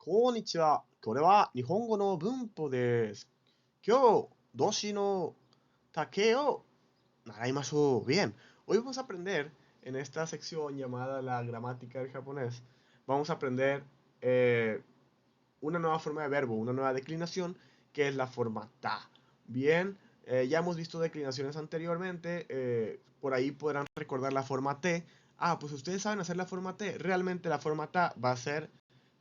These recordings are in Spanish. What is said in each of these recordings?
こんにちは。これは日本語の文法です。今日、動詞の竹を習いましょう. Bien, hoy vamos a aprender en esta sección llamada la gramática del japonés. Vamos a aprender una nueva forma de verbo, una nueva declinación, que es la forma ta. Bien, ya hemos visto declinaciones anteriormente. Por ahí podrán recordar la forma T. Ah, pues ustedes saben hacer la forma T. Realmente la forma ta va a ser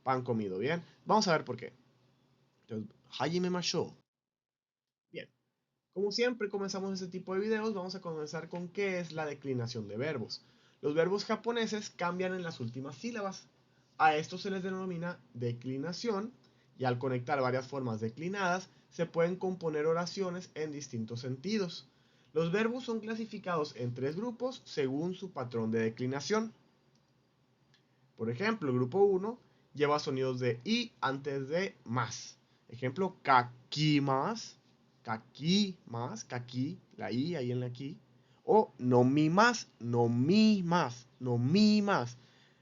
pan comido. Bien, vamos a ver por qué. Entonces, hajime mashou. Bien, como siempre comenzamos este tipo de videos, vamos a comenzar con qué es la declinación de verbos. Los verbos japoneses cambian en las últimas sílabas. A esto se les denomina declinación, y al conectar varias formas declinadas se pueden componer oraciones en distintos sentidos. Los verbos son clasificados en tres grupos según su patrón de declinación. Por ejemplo, el grupo 1 lleva sonidos de i antes de más. Ejemplo, kakimas, kakimas, kaki, la i ahí en la ki. O no mi más, no mi más, no mi más.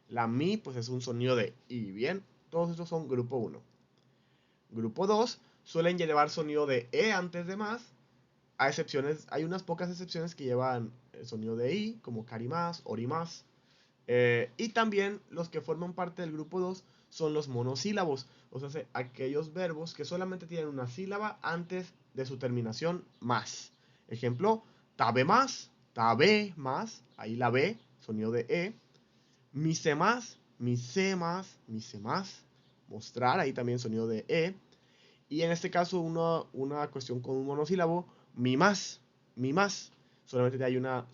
La mi pues es un sonido de i. Bien, todos estos son grupo 1. Grupo 2 suelen llevar sonido de e antes de más. A excepciones, hay unas pocas excepciones que llevan el sonido de i, como karimas, orimas. Y también los que forman parte del grupo 2 son los monosílabos, o sea, aquellos verbos que solamente tienen una sílaba antes de su terminación más. Ejemplo, tabe más, ahí la B, sonido de E. Mise más, mostrar, ahí también sonido de E. Y en este caso una cuestión con un monosílabo, mi más, solamente hay una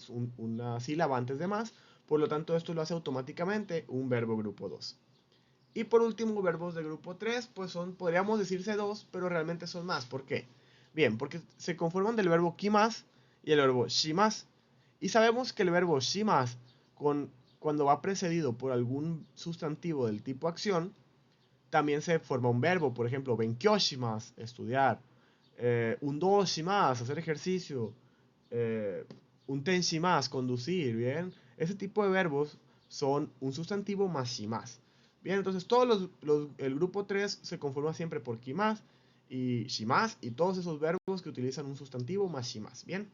sílaba antes de más, por lo tanto esto lo hace automáticamente un verbo grupo 2. Y por último, verbos de grupo 3, pues podríamos decirse dos, pero realmente son más. ¿Por qué? Bien, porque se conforman del verbo kimas y el verbo shimas. Y sabemos que el verbo shimas, cuando va precedido por algún sustantivo del tipo acción, también se forma un verbo. Por ejemplo, benkyoshimasu, estudiar. Undoshimasu, hacer ejercicio. Untenshimasu, conducir, ¿bien? Ese tipo de verbos son un sustantivo más shimasu. Bien, entonces el grupo 3 se conforma siempre por kimas y shimasu y todos esos verbos que utilizan un sustantivo más shimasu. Bien.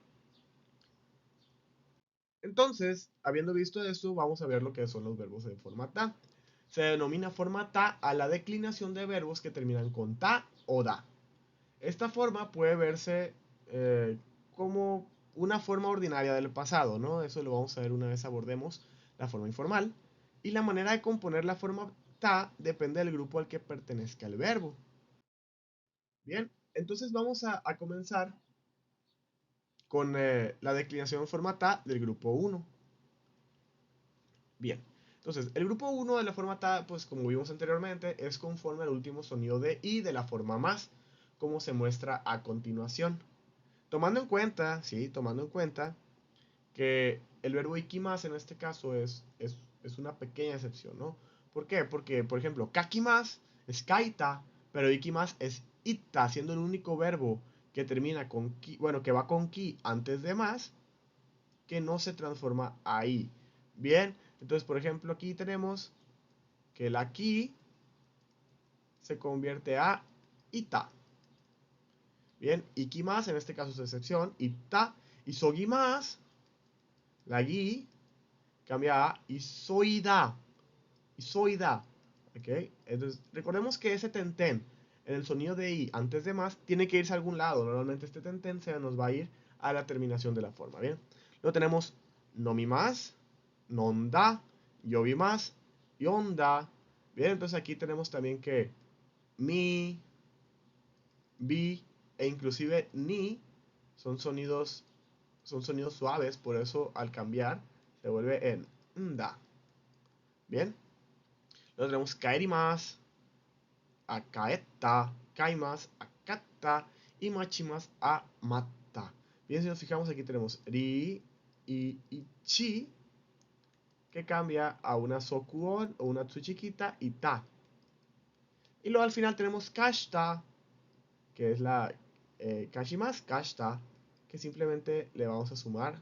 Entonces, habiendo visto esto, vamos a ver lo que son los verbos en forma ta. Se denomina forma ta a la declinación de verbos que terminan con ta o da. Esta forma puede verse como una forma ordinaria del pasado, ¿no? Eso lo vamos a ver una vez abordemos la forma informal. Y la manera de componer la forma ta depende del grupo al que pertenezca el verbo. Bien, entonces vamos a comenzar con la declinación en forma ta del grupo 1. Bien, entonces el grupo 1 de la forma ta, pues como vimos anteriormente, es conforme al último sonido de i de la forma más, como se muestra a continuación. Tomando en cuenta, sí, tomando en cuenta que el verbo ikimas en este caso es una pequeña excepción, ¿no? ¿Por qué? Porque, por ejemplo, kakimas es kaita, pero ikimas es itta, siendo el único verbo que termina con ki, bueno, que va con ki antes de más, que no se transforma ahí. Bien, entonces, por ejemplo, aquí tenemos que la ki se convierte a ita. Bien, ikimas en este caso es excepción, ita, y sogimas, la gi, cambia a isoida. Isoida. ¿Ok? Entonces, recordemos que ese tenten en el sonido de i antes de más tiene que irse a algún lado. Normalmente este tenten se nos va a ir a la terminación de la forma. Bien. Luego tenemos nomimas, nonda, yobimas, yonda. Bien, entonces aquí tenemos también que mi, bi e inclusive ni son sonidos suaves, por eso al cambiar se vuelve en nda. Bien. Luego tenemos kaerimas, akaeta, kaimas, akata y machimas, amata. Bien, si nos fijamos aquí tenemos ri y chi, que cambia a una sokuon o una tsu chiquita y ta. Y luego al final tenemos kashta, que es la kashimas, kashta, que simplemente le vamos a sumar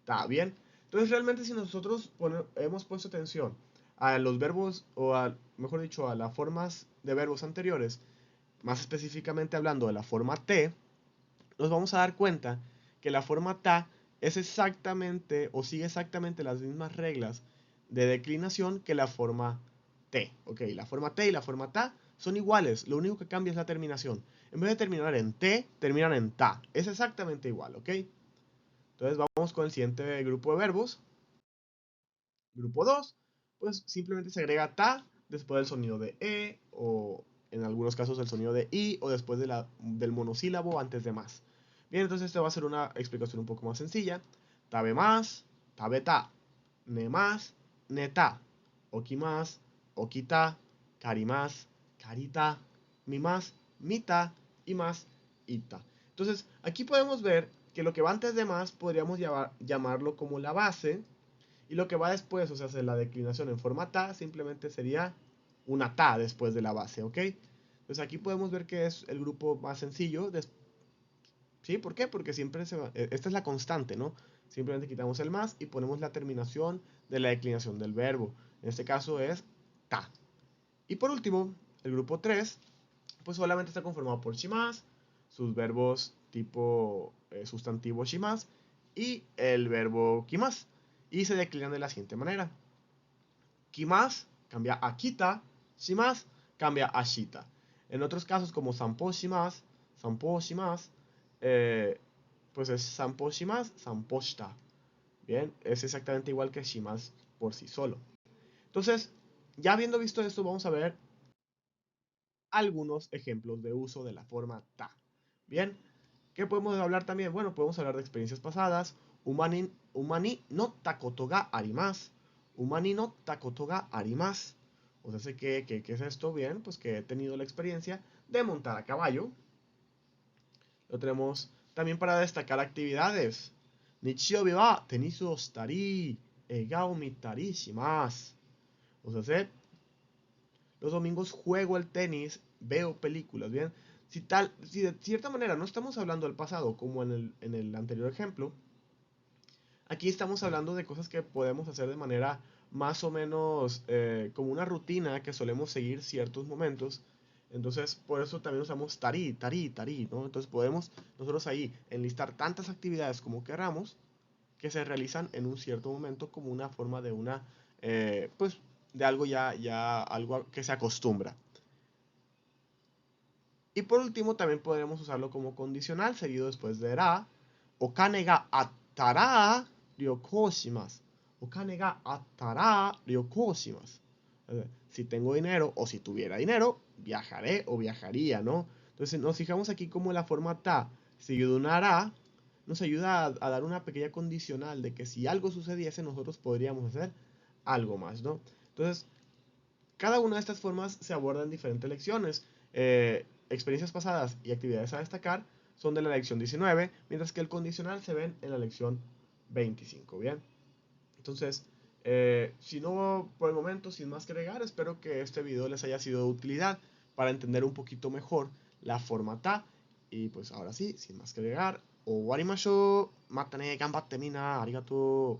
ta. Bien, entonces realmente si nosotros hemos puesto atención a los verbos o a mejor dicho, a las formas de verbos anteriores, más específicamente hablando de la forma te, nos vamos a dar cuenta que la forma ta es exactamente o sigue exactamente las mismas reglas de declinación que la forma t. Ok, la forma t y la forma ta son iguales, lo único que cambia es la terminación. En vez de terminar en t, terminan en ta. Es exactamente igual, ok. Entonces vamos con el siguiente grupo de verbos. Grupo 2, pues simplemente se agrega ta después del sonido de e o en algunos casos el sonido de i o después del monosílabo antes de más. Bien, entonces esta va a ser una explicación un poco más sencilla. Tabe más, tabe ta, ne más, neta, oki más, okita, kari más, karita, mi más, mita y más, ita. Entonces aquí podemos ver que lo que va antes de más podríamos llamarlo como la base y lo que va después, o sea, la declinación en forma ta, simplemente sería una ta después de la base, ¿ok? Entonces aquí podemos ver que es el grupo más sencillo. ¿Sí? ¿Por qué? Porque siempre esta es la constante, ¿no? Simplemente quitamos el más y ponemos la terminación de la declinación del verbo. En este caso es ta. Y por último, el grupo 3, pues solamente está conformado por shimas, sus verbos tipo sustantivo shimas y el verbo kimas. Y se declinan de la siguiente manera. Kimas cambia a kita, shimas cambia a shita. En otros casos como sampo shimas, pues es sampo shimas, sampo shita. Bien, es exactamente igual que shimas por sí solo. Entonces, ya habiendo visto esto, vamos a ver algunos ejemplos de uso de la forma ta. Bien, ¿qué podemos hablar también? Bueno, podemos hablar de experiencias pasadas. Umani no takoto ga arimasu. Umani no takoto ga arimasu. O sea, sé ¿qué es esto? Bien, pues que he tenido la experiencia de montar a caballo. Lo tenemos también para destacar actividades. Nichiyoubi wa tenisu o shitari, eiga o mitari shimasu. O sea, sé los domingos juego el tenis, veo películas, ¿bien? Si de cierta manera no estamos hablando del pasado como en el anterior ejemplo, aquí estamos hablando de cosas que podemos hacer de manera más o menos como una rutina que solemos seguir ciertos momentos. Entonces, por eso también usamos tari, tari, tari, ¿no? Entonces podemos nosotros ahí enlistar tantas actividades como queramos que se realizan en un cierto momento como una forma de pues, de algo algo que se acostumbra. Y por último, también podremos usarlo como condicional, seguido después de ra. Okane ga attara ryoukou shimasu. Okane ga attara ryoukou shimasu. Si tengo dinero o si tuviera dinero, viajaré o viajaría, ¿no? Entonces nos fijamos aquí como la forma ta seguido de una ra nos ayuda a dar una pequeña condicional de que si algo sucediese nosotros podríamos hacer algo más, ¿no? Entonces, cada una de estas formas se aborda en diferentes lecciones. Experiencias pasadas y actividades a destacar son de la lección 19, mientras que el condicional se ven en la lección 25. Bien, entonces, si no por el momento, sin más que agregar, espero que este video les haya sido de utilidad para entender un poquito mejor la forma ta. Y pues ahora sí, sin más que agregar, owarimashou. Mata ne, ganbatte mina, arigato.